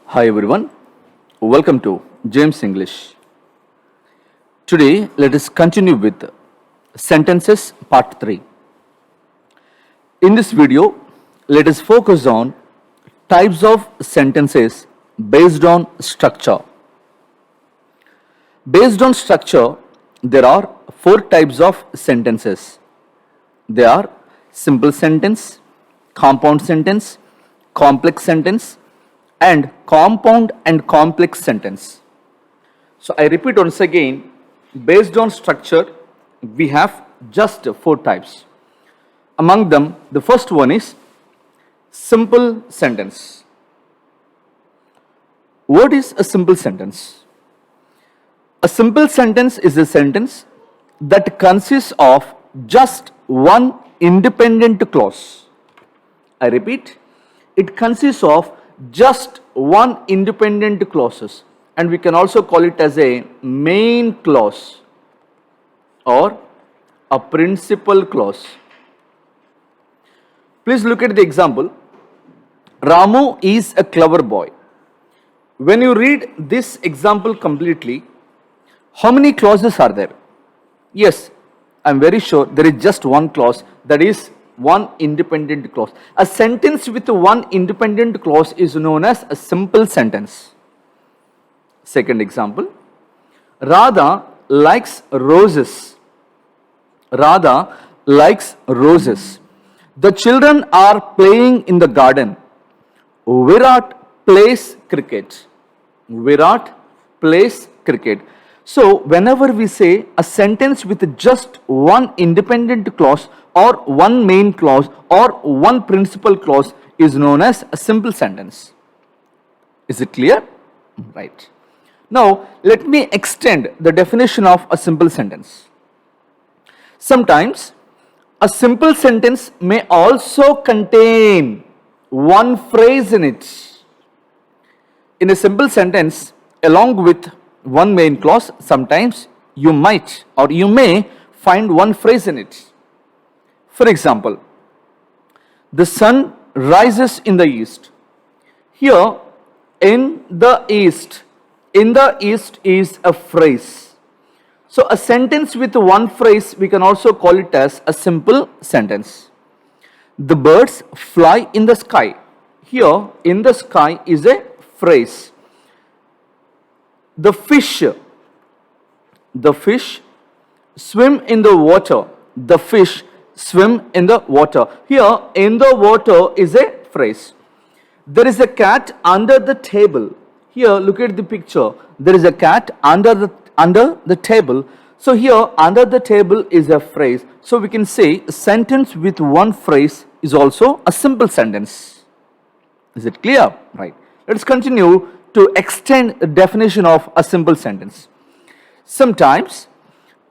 Hi everyone, welcome to James English. Today let us continue with sentences part 3. In this video, let us focus on types of sentences based on structure. Based on structure, there are 4 types of sentences. They are simple sentence, compound sentence, complex sentence, and compound and complex sentence. So I repeat once again, based on structure, we have just 4 types. Among them, the first one is simple sentence. What is a simple sentence? A simple sentence is a sentence that consists of just one independent clause. I repeat, it consists of just one independent clauses, and we can also call it as a main clause or a principal clause. Please look at the example. Ramu is a clever boy. When you read this example completely, how many clauses are there? Yes, I am very sure there is just one clause, that is one independent clause. A sentence with one independent clause is known as a simple sentence. Second example, Radha likes roses. Radha likes roses. The children are playing in the garden. Virat plays cricket. Virat plays cricket. So whenever we say a sentence with just one independent clause or one main clause or one principal clause is known as a simple sentence. Is it clear? Right. Now let me extend the definition of a simple sentence. Sometimes a simple sentence may also contain one phrase in it. In a simple sentence, along with one main clause, sometimes you might or you may find one phrase in it. For example, the sun rises in the east. Here, in the east is a phrase. So a sentence with one phrase, we can also call it as a simple sentence. The birds fly in the sky. Here, in the sky is a phrase. The fish swim in the water. The fish swim in the water. Here, in the water is a phrase. There is a cat under the table. Here, look at the picture. There is a cat under the table. So here, under the table is a phrase. So we can say a sentence with one phrase is also a simple sentence. Is it clear? Right. Let's continue to extend the definition of a simple sentence. Sometimes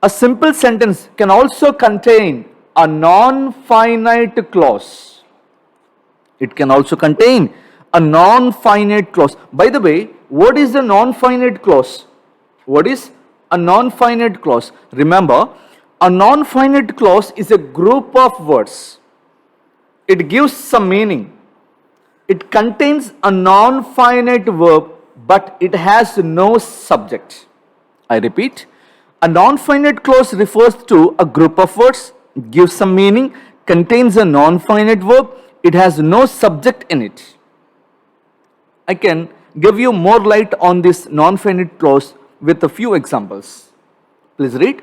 a simple sentence can also contain a non-finite clause. It can also contain a non-finite clause. By the way, what is a non-finite clause? What is a non-finite clause? Remember, a non-finite clause is a group of words. It gives some meaning. It contains a non-finite verb, but it has no subject. I repeat, a non-finite clause refers to a group of words, gives some meaning, contains a non-finite verb, it has no subject in it. I can give you more light on this non-finite clause with a few examples. Please read.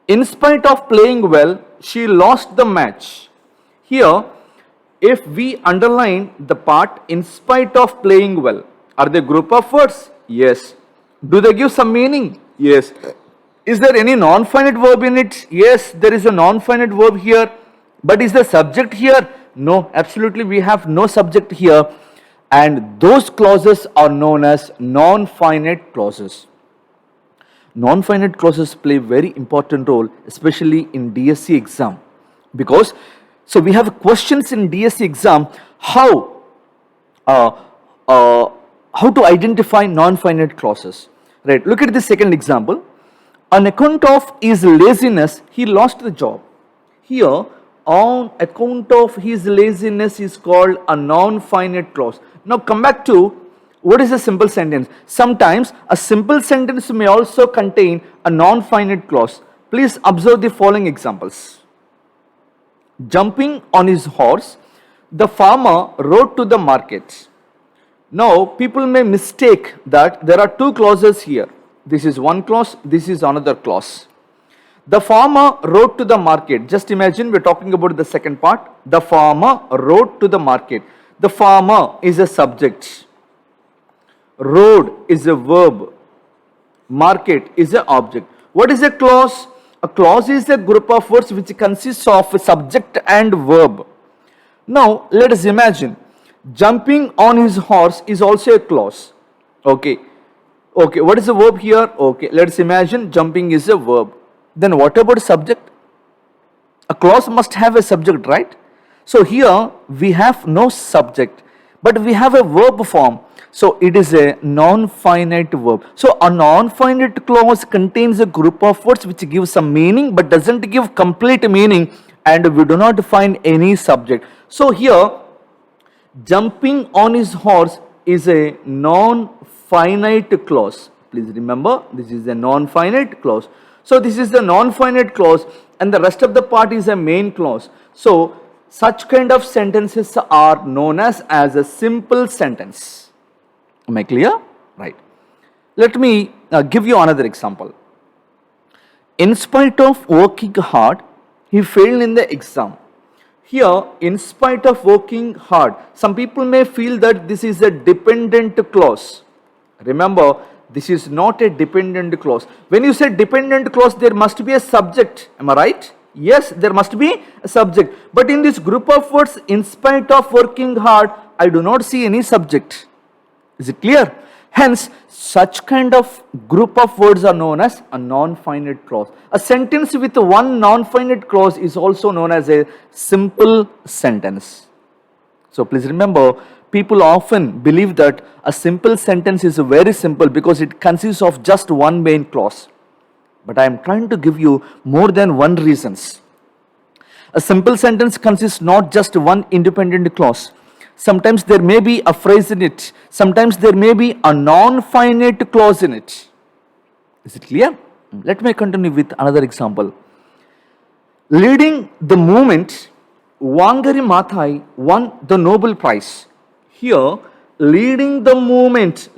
In spite of playing well, she lost the match. Here, if we underline the part in spite of playing well, are they group of words? Yes. Do they give some meaning? Yes. Is there any non-finite verb in it? Yes, there is a non-finite verb here. But is the subject here? No, absolutely we have no subject here. And those clauses are known as non-finite clauses. Non-finite clauses play very important role, especially in DSC exam, because so we have questions in DSC exam how to identify non-finite clauses. Right? Look at the second example. On account of his laziness, he lost the job. Here, on account of his laziness is called a non-finite clause. Now come back to what is a simple sentence. Sometimes a simple sentence may also contain a non-finite clause. Please observe the following examples. Jumping on his horse, the farmer rode to the market. Now people may mistake that there are two clauses here. This is one clause, this is another clause. The farmer rode to the market. Just imagine we're talking about the second part. The farmer rode to the market. The farmer is a subject. Rode is a verb. Market is an object. What is a clause? A clause is a group of words which consists of a subject and verb. Now let us imagine jumping on his horse is also a clause. Okay. Okay, what is the verb here? Okay, let's imagine jumping is a verb. Then what about subject? A clause must have a subject, right? So here we have no subject, but we have a verb form. So it is a non-finite verb. So a non-finite clause contains a group of words which gives some meaning but doesn't give complete meaning, and we do not find any subject. So here jumping on his horse is a non-finite clause. Please remember, this is a non-finite clause. So this is the non-finite clause and the rest of the part is a main clause. So such kind of sentences are known as a simple sentence. Am I clear? Right. Let me give you another example. In spite of working hard, he failed in the exam. Here, in spite of working hard, some people may feel that this is a dependent clause. Remember, this is not a dependent clause. When you say dependent clause, there must be a subject. Am I right? Yes, there must be a subject. But in this group of words, in spite of working hard, I do not see any subject. Is it clear? Hence, such kind of group of words are known as a non-finite clause. A sentence with one non-finite clause is also known as a simple sentence. So please remember, people often believe that a simple sentence is very simple because it consists of just one main clause. But I am trying to give you more than one reasons. A simple sentence consists not just one independent clause. Sometimes there may be a phrase in it. Sometimes there may be a non-finite clause in it. Is it clear? Let me continue with another example. Leading the movement, Wangari Maathai won the Nobel Prize. Here, leading the movement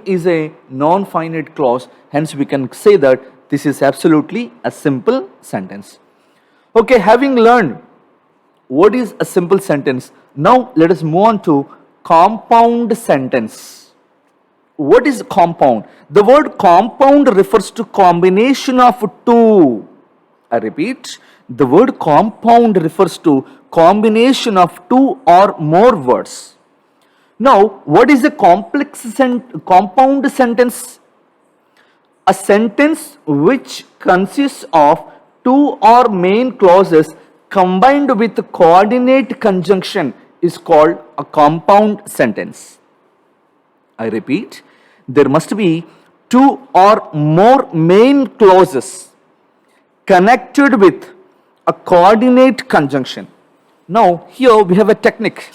is a non-finite clause. Hence, we can say that this is absolutely a simple sentence. Okay, having learned what is a simple sentence, now let us move on to compound sentence. What is compound? The word compound refers to combination of two. I repeat, the word compound refers to combination of two or more words. Now, what is a compound sentence? A sentence which consists of two or main clauses combined with coordinate conjunction is called a compound sentence. I repeat, there must be two or more main clauses connected with a coordinate conjunction. Now, here we have a technique.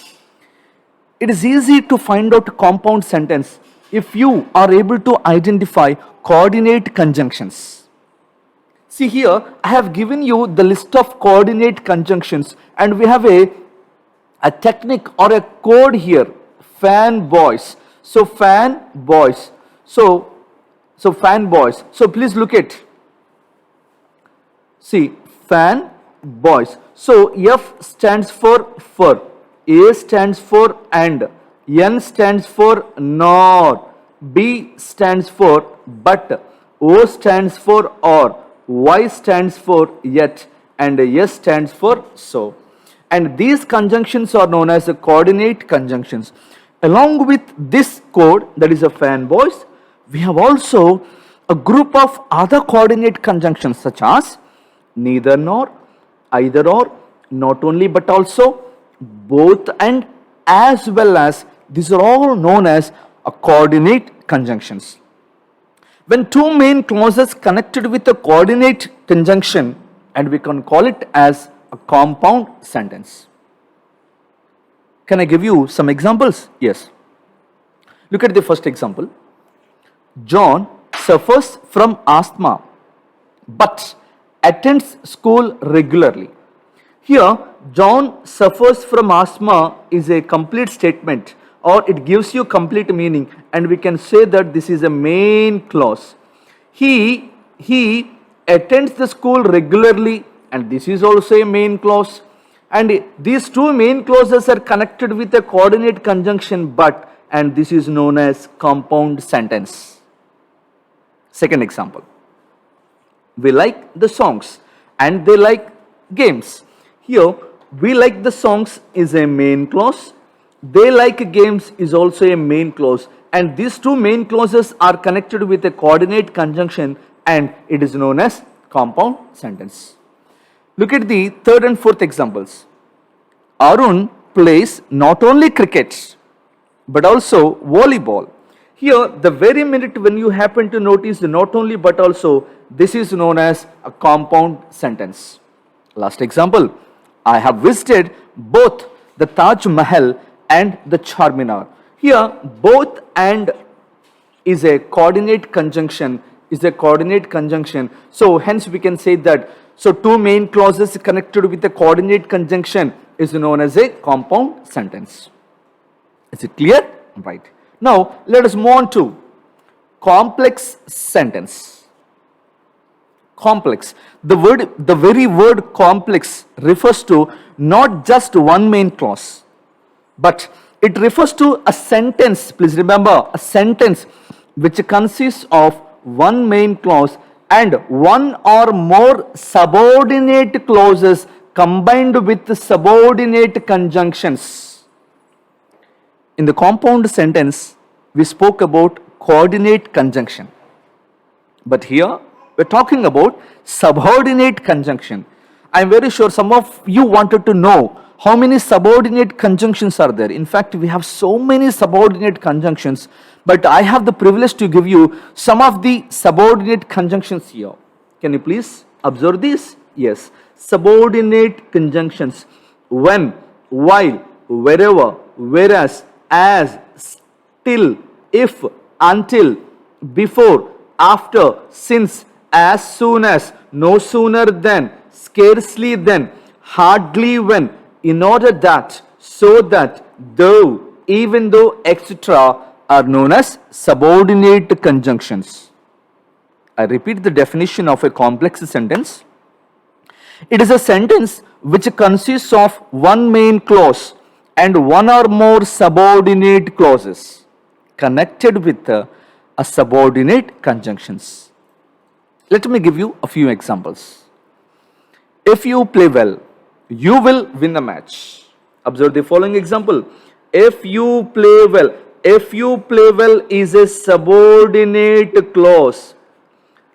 It is easy to find out a compound sentence if you are able to identify coordinate conjunctions. See here, I have given you the list of coordinate conjunctions and we have a technique or a code here, fan boys. So fan boys. So fan boys. So please look at. See, fan boys. So F stands for, A stands for and, N stands for nor, B stands for but, O stands for or, Y stands for yet, and S stands for so. And these conjunctions are known as the coordinate conjunctions. Along with this code, that is a fan boys, we have also a group of other coordinate conjunctions such as neither nor, either or, not only but also, both and, as well as. These are all known as a coordinate conjunctions. When two main clauses connected with a coordinate conjunction and we can call it as a compound sentence. Can I give you some examples? Yes. Look at the first example. John suffers from asthma but attends school regularly. Here, John suffers from asthma is a complete statement, or it gives you complete meaning, and we can say that this is a main clause. He attends the school regularly, and this is also a main clause. And these two main clauses are connected with a coordinate conjunction but, and this is known as compound sentence. Second example. We like the songs and they like games. Here, we like the songs is a main clause. They like games is also a main clause. And these two main clauses are connected with a coordinate conjunction, and it is known as compound sentence. Look at the third and fourth examples. Arun plays not only cricket but also volleyball. Here, the very minute when you happen to notice the not only but also, this is known as a compound sentence. Last example. I have visited both the Taj Mahal and the Charminar. Here, both and is a coordinate conjunction. So hence we can say that, so two main clauses connected with a coordinate conjunction is known as a compound sentence. Is it clear? Right. Now let us move on to complex sentence. Complex. The very word complex refers to not just one main clause, but it refers to a sentence. Please remember, a sentence which consists of one main clause and one or more subordinate clauses combined with subordinate conjunctions. In the compound sentence, we spoke about coordinate conjunction. But here, we're talking about subordinate conjunction. I'm very sure some of you wanted to know how many subordinate conjunctions are there. In fact, we have so many subordinate conjunctions, but I have the privilege to give you some of the subordinate conjunctions here. Can you please observe these? Yes. Subordinate conjunctions. When, while, wherever, whereas, as, still, if, until, before, after, since, as soon as, no sooner than, scarcely then, hardly when, in order that, so that, though, even though, etc. are known as subordinate conjunctions. I repeat the definition of a complex sentence. It is a sentence which consists of one main clause and one or more subordinate clauses connected with a subordinate conjunctions. Let me give you a few examples. If you play well, you will win the match. Observe the following example. If you play well. If you play well is a subordinate clause,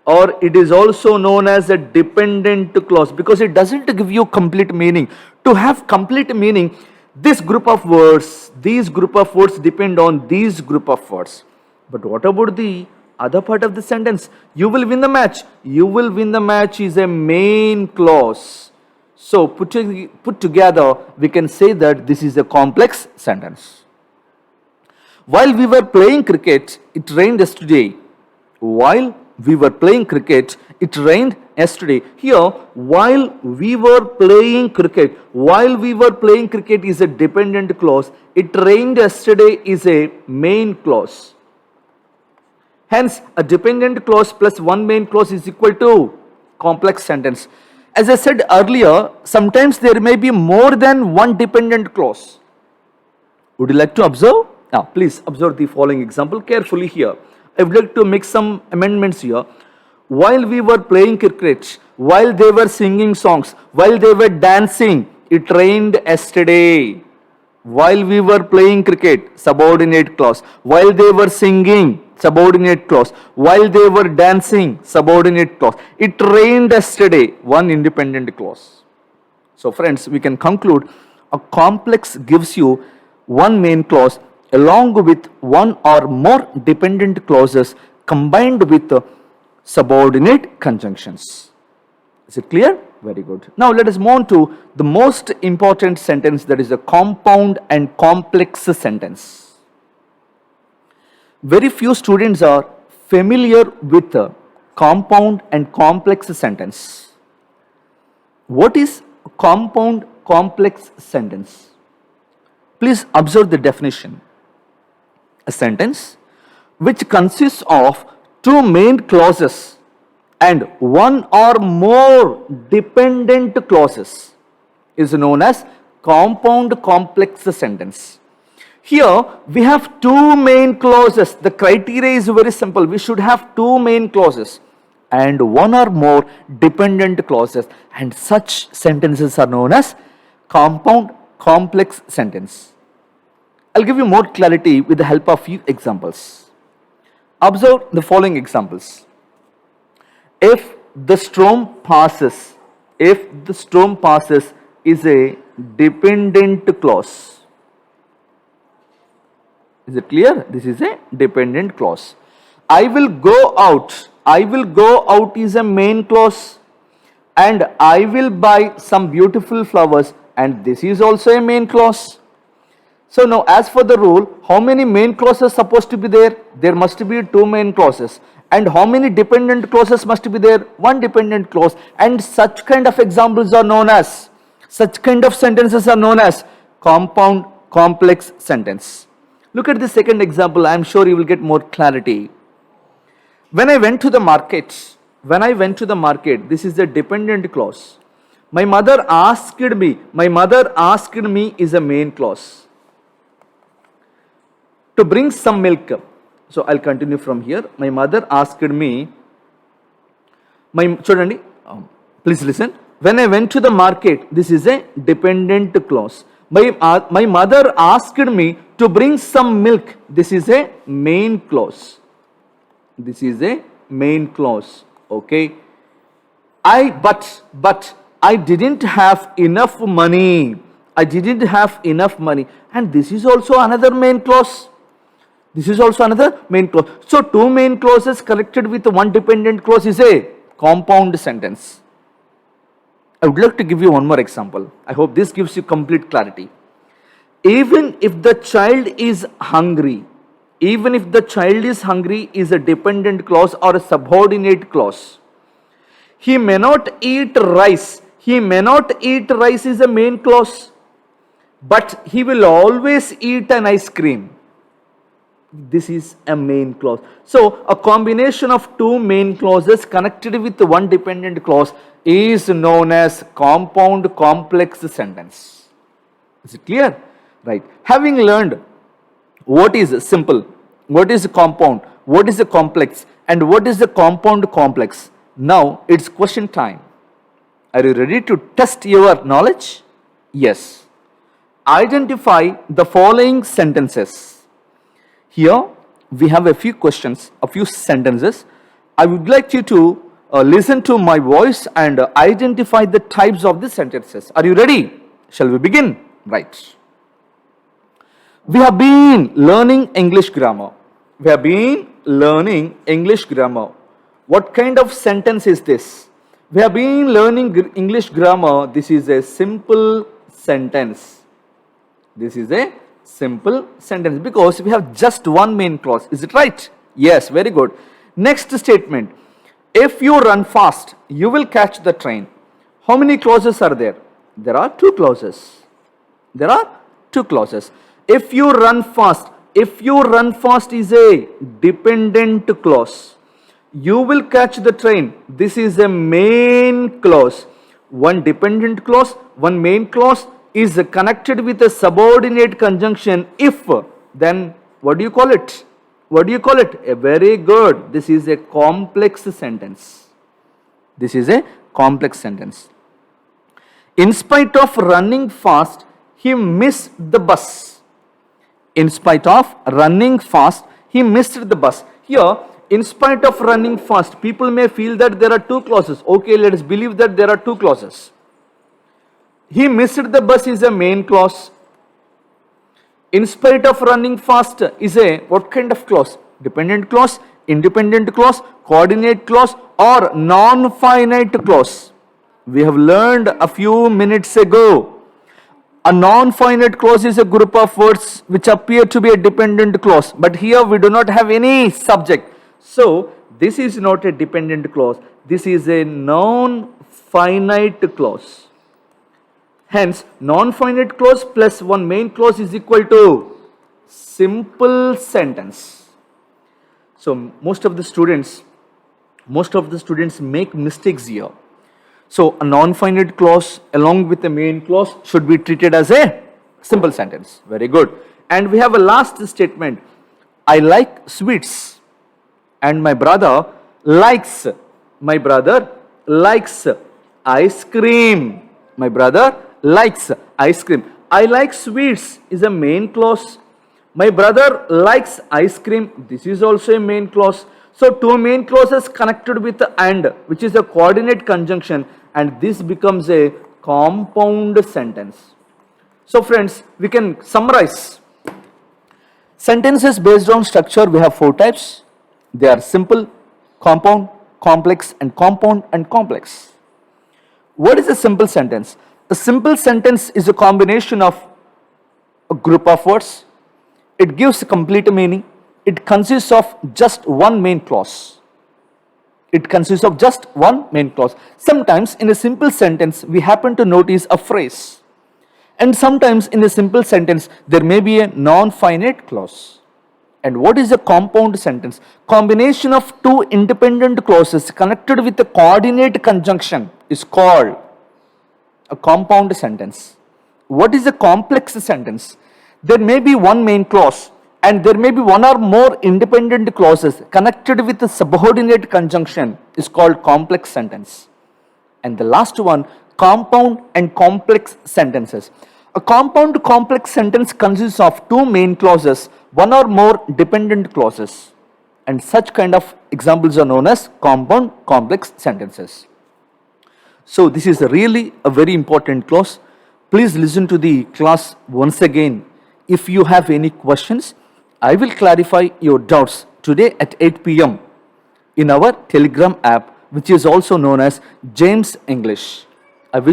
or it is also known as a dependent clause, because it doesn't give you complete meaning. To have complete meaning, these group of words depend on these group of words. But what about the other part of the sentence? You will win the match. You will win the match is a main clause. So put together, we can say that this is a complex sentence. While we were playing cricket, it rained yesterday. While we were playing cricket, it rained yesterday. Here, while we were playing cricket is a dependent clause. It rained yesterday is a main clause. Hence, a dependent clause plus one main clause is equal to complex sentence. As I said earlier, sometimes there may be more than one dependent clause. Would you like to observe? Now, please observe the following example carefully here. I would like to make some amendments here. While we were playing cricket, while they were singing songs, while they were dancing, it rained yesterday. While we were playing cricket, subordinate clause. While they were singing, subordinate clause. While they were dancing, subordinate clause. It rained yesterday, one independent clause. So friends, we can conclude a complex gives you one main clause along with one or more dependent clauses combined with subordinate conjunctions. Is it clear? Very good. Now let us move on to the most important sentence, that is a compound and complex sentence. Very few students are familiar with a compound and complex sentence. What is compound complex sentence? Please observe the definition. A sentence which consists of two main clauses and one or more dependent clauses is known as compound complex sentence. Here we have two main clauses. The criteria is very simple. We should have two main clauses and one or more dependent clauses, and such sentences are known as compound complex sentence. I'll give you more clarity with the help of few examples. Observe the following examples. If the storm passes is a dependent clause. Is it clear? This is a dependent clause. I will go out is a main clause, and I will buy some beautiful flowers, and this is also a main clause. So now, as for the rule, how many main clauses supposed to be there? There must be two main clauses. And how many dependent clauses must be there? One dependent clause. And such kind of examples are known as, such kind of sentences are known as compound complex sentence. Look at the second example. I am sure you will get more clarity. When I went to the market, this is a dependent clause. My mother asked me is a main clause. To bring some milk. So I'll continue from here. My mother asked me, please listen. When I went to the market, this is a dependent clause. My mother asked me to bring some milk. This is a main clause. This is a main clause. Okay. But I didn't have enough money. And this is also another main clause. So two main clauses connected with one dependent clause is a compound sentence. I would like to give you one more example. I hope this gives you complete clarity. Even if the child is hungry is a dependent clause or a subordinate clause. He may not eat rice is a main clause, but he will always eat an ice cream. This is a main clause. So a combination of two main clauses connected with one dependent clause is known as compound complex sentence. Is it clear? Right. Having learned what is simple, what is compound, what is a complex, and what is the compound complex, now it's question time. Are you ready to test your knowledge? Yes. Identify the following sentences. Here we have a few questions, a few sentences. I would like you to listen to my voice and identify the types of the sentences. Are you ready? Shall we begin? Right. We have been learning English grammar. What kind of sentence is this? We have been learning English grammar. This is a simple sentence. Because we have just one main clause. Is it right? Yes, very good. Next statement. If you run fast, you will catch the train. How many clauses are there? There are two clauses. If you run fast is a dependent clause. You will catch the train. This is a main clause. One dependent clause, one main clause is connected with a subordinate conjunction if. Then what do you call it? A very good. This is a complex sentence. In spite of running fast, he missed the bus. Here, in spite of running fast, people may feel that there are two clauses. Okay, let us believe that there are two clauses. He missed the bus is a main clause. In spite of running fast is a what kind of clause? Dependent clause, independent clause, coordinate clause, or non-finite clause. We have learned a few minutes ago. A non-finite clause is a group of words which appear to be a dependent clause. But here we do not have any subject. So this is not a dependent clause. This is a non-finite clause. Hence, non-finite clause plus one main clause is equal to simple sentence. So most of the students make mistakes here. So a non-finite clause along with the main clause should be treated as a simple sentence. Very good. And we have a last statement. I like sweets and my brother likes ice cream. My brother likes ice cream. I like sweets is a main clause. My brother likes ice cream. This is also a main clause. So two main clauses connected with and, which is a coordinate conjunction, and this becomes a compound sentence. So friends, we can summarize. Sentences based on structure, we have four types. They are simple, compound, complex, and compound and complex. What is a simple sentence? A simple sentence is a combination of a group of words. It gives a complete meaning. It consists of just one main clause. Sometimes in a simple sentence, we happen to notice a phrase. And sometimes in a simple sentence, there may be a non-finite clause. And what is a compound sentence? Combination of two independent clauses connected with a coordinate conjunction is called a compound sentence. What is a complex sentence? There may be one main clause and there may be one or more independent clauses connected with a subordinate conjunction is called complex sentence. And the last one, compound and complex sentences. A compound complex sentence consists of two main clauses, one or more dependent clauses. And such kind of examples are known as compound complex sentences. So this is really a very important clause. Please listen to the class once again. If you have any questions, I will clarify your doubts today at 8 p.m. in our Telegram app, which is also known as James English. I wish